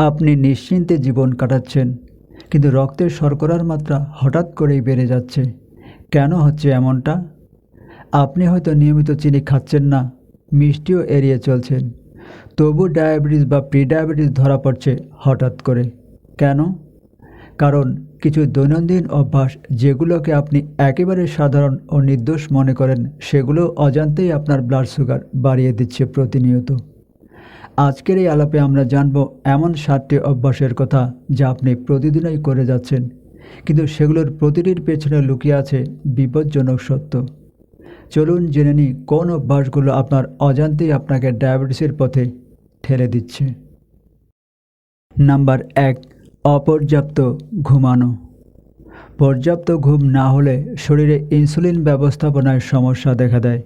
আপনি নিশ্চিন্তে জীবন কাটাচ্ছেন, কিন্তু রক্তের শর্করার মাত্রা হঠাৎ করেই বেড়ে যাচ্ছে। কেন হচ্ছে এমনটা? আপনি হয়তো নিয়মিত চিনি খাচ্ছেন না, মিষ্টিও এড়িয়ে চলছেন, তবু ডায়াবেটিস বা প্রিডায়াবেটিস ধরা পড়ছে হঠাৎ করে। কেন? কারণ কিছু দৈনন্দিন অভ্যাস, যেগুলোকে আপনি একেবারে সাধারণ ও নির্দোষ মনে করেন, সেগুলো অজান্তেই আপনার ব্লাড সুগার বাড়িয়ে দিচ্ছে প্রতিনিয়ত। আজকের এই আলাপে আমরা জানব এমন 7টি অভ্যাসের কথা যা আপনি প্রতিদিনই করে যাচ্ছেন, কিন্তু সেগুলোর প্রতিটির পেছনে লুকিয়ে আছে বিপজ্জনক সত্য। চলুন জেনে নিই কোন অভ্যাসগুলো আপনার অজান্তেই আপনাকে ডায়াবেটিসের পথে ঠেলে দিচ্ছে। নাম্বার 1, অপর্যাপ্ত ঘুমানো। পর্যাপ্ত ঘুম না হলে শরীরে ইনসুলিন ব্যবস্থাপনায় সমস্যা দেখা দেয়।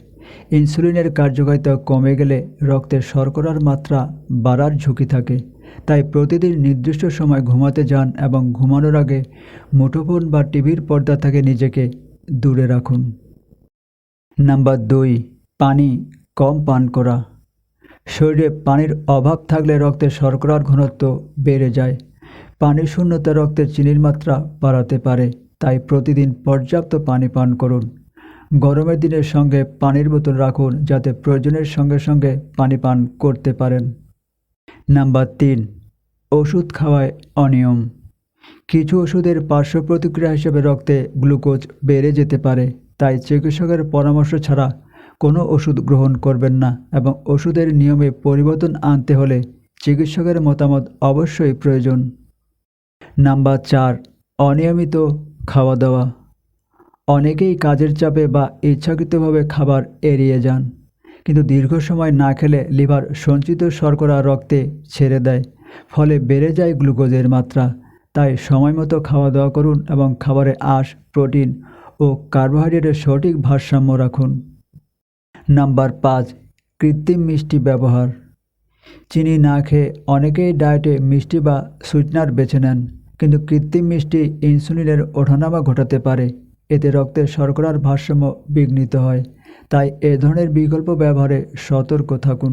ইনসুলিনের কার্যকারিতা কমে গেলে রক্তে শর্করার মাত্রা বাড়ার ঝুঁকি থাকে। তাই প্রতিদিন নির্দিষ্ট সময় ঘুমাতে যান এবং ঘুমানোর আগে মুঠোফোন বা টিভির পর্দা থেকে নিজেকে দূরে রাখুন। নাম্বার 2, পানি কম পান করা। শরীরে পানির অভাব থাকলে রক্তে শর্করার ঘনত্ব বেড়ে যায়। পানির শূন্যতা রক্তের চিনির মাত্রা বাড়াতে পারে, তাই প্রতিদিন পর্যাপ্ত পানি পান করুন। গরমের দিনের সঙ্গে পানির বোতল রাখুন, যাতে প্রয়োজনের সঙ্গে সঙ্গে পানি পান করতে পারেন। নাম্বার 3, ওষুধ খাওয়ায় অনিয়ম। কিছু ওষুধের পার্শ্ব প্রতিক্রিয়া হিসেবে রক্তে গ্লুকোজ বেড়ে যেতে পারে, তাই চিকিৎসকের পরামর্শ ছাড়া কোনো ওষুধ গ্রহণ করবেন না এবং ওষুধের নিয়মে পরিবর্তন আনতে হলে চিকিৎসকের মতামত অবশ্যই প্রয়োজন। নাম্বার 4, অনিয়মিত খাওয়া দাওয়া। অনেকেই কাজের চাপে বা ইচ্ছাকৃতভাবে খাবার এড়িয়ে যান, কিন্তু দীর্ঘ সময় না খেলে লিভার সঞ্চিত শর্করা রক্তে ছেড়ে দেয়, ফলে বেড়ে যায় গ্লুকোজের মাত্রা। তাই সময়মতো খাওয়া দাওয়া করুন এবং খাবারে আঁশ, প্রোটিন ও কার্বোহাইড্রেটের সঠিক ভারসাম্য রাখুন। নাম্বার 5, কৃত্রিম মিষ্টি ব্যবহার। চিনি না খেয়ে অনেকেই ডায়েটে মিষ্টি বা সুইটনার বেছে নেন, কিন্তু কৃত্রিম মিষ্টি ইনসুলিনের ওঠানামা ঘটাতে পারে। এতে রক্তের শর্করার ভারসাম্য বিঘ্নিত হয়, তাই এ ধরনের বিকল্প ব্যবহারে সতর্ক থাকুন।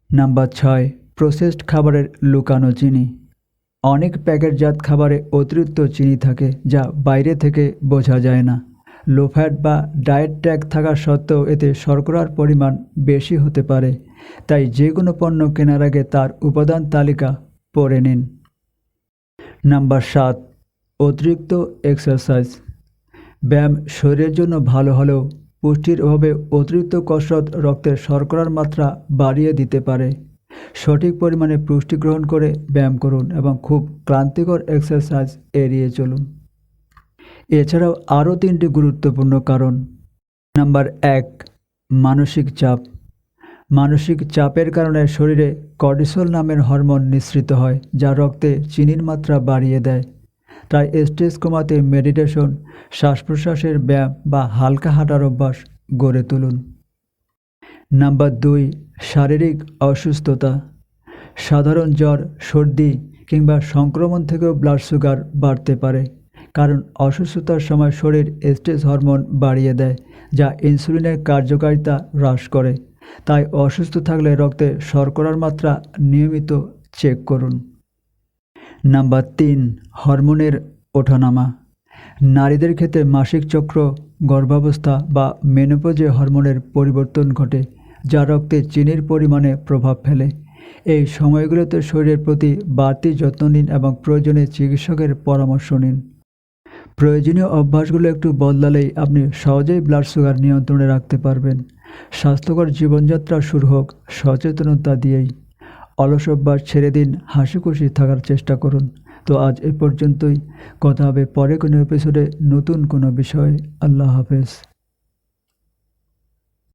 নাম্বার 6, প্রসেসড খাবারের লুকানো চিনি। অনেক প্যাকেটজাত খাবারে অতিরিক্ত চিনি থাকে, যা বাইরে থেকে বোঝা যায় না। লো ফ্যাট বা ডায়েট ট্যাগ থাকা সত্ত্বেও এতে শর্করার পরিমাণ বেশি হতে পারে, তাই যে কোনো পণ্য কেনার আগে তার উপাদান তালিকা পড়ে নিন। নাম্বার 7, অতিরিক্ত এক্সারসাইজ। ব্যায়াম শরীরের জন্য ভালো হলেও পুষ্টির অভাবে অতিরিক্ত কসরত রক্তের শর্করার মাত্রা বাড়িয়ে দিতে পারে। সঠিক পরিমাণে পুষ্টি গ্রহণ করে ব্যায়াম করুন এবং খুব ক্লান্তিকর এক্সারসাইজ এড়িয়ে চলুন। এছাড়াও আরও 3টি গুরুত্বপূর্ণ কারণ। নাম্বার 1, মানসিক চাপ। মানসিক চাপের কারণে শরীরে কর্টিসল নামের হরমোন নিঃসৃত হয়, যা রক্তে চিনির মাত্রা বাড়িয়ে দেয়। তাই স্ট্রেস কমাতে মেডিটেশন, শ্বাস প্রশ্বাসের ব্যায়াম বা হালকা হাঁটার অভ্যাস গড়ে তুলুন। নাম্বার 2, শারীরিক অসুস্থতা। সাধারণ জ্বর, সর্দি কিংবা সংক্রমণ থেকেও ব্লাড সুগার বাড়তে পারে, কারণ অসুস্থতার সময় শরীর স্ট্রেস হরমোন বাড়িয়ে দেয়, যা ইনসুলিনের কার্যকারিতা হ্রাস করে। তাই অসুস্থ থাকলে রক্তে শর্করার মাত্রা নিয়মিত চেক করুন। নাম্বার 3, হরমোনের ওঠানামা। নারীদের ক্ষেত্রে মাসিক চক্র, গর্ভাবস্থা বা মেনোপজে হরমোনের পরিবর্তন ঘটে, যা রক্তে চিনির পরিমাণে প্রভাব ফেলে। এই সময়গুলোতে শরীরের প্রতি বাড়তি যত্ন নিন এবং প্রয়োজনে চিকিৎসকের পরামর্শ নিন। প্রয়োজনীয় অভ্যাসগুলো একটু বদলালেই আপনি সহজেই ব্লাড সুগার নিয়ন্ত্রণে রাখতে পারবেন। স্বাস্থ্যকর জীবনযাত্রা শুরু হোক সচেতনতা দিয়েই। অলস অভ্যাস ছেড়ে দিন, হাসি খুশি থাকার চেষ্টা করুন। তো আজ এ পর্যন্তই। কথা হবে পরে কোনো এপিসোডে নতুন কোনো বিষয়ে। আল্লাহ হাফেজ।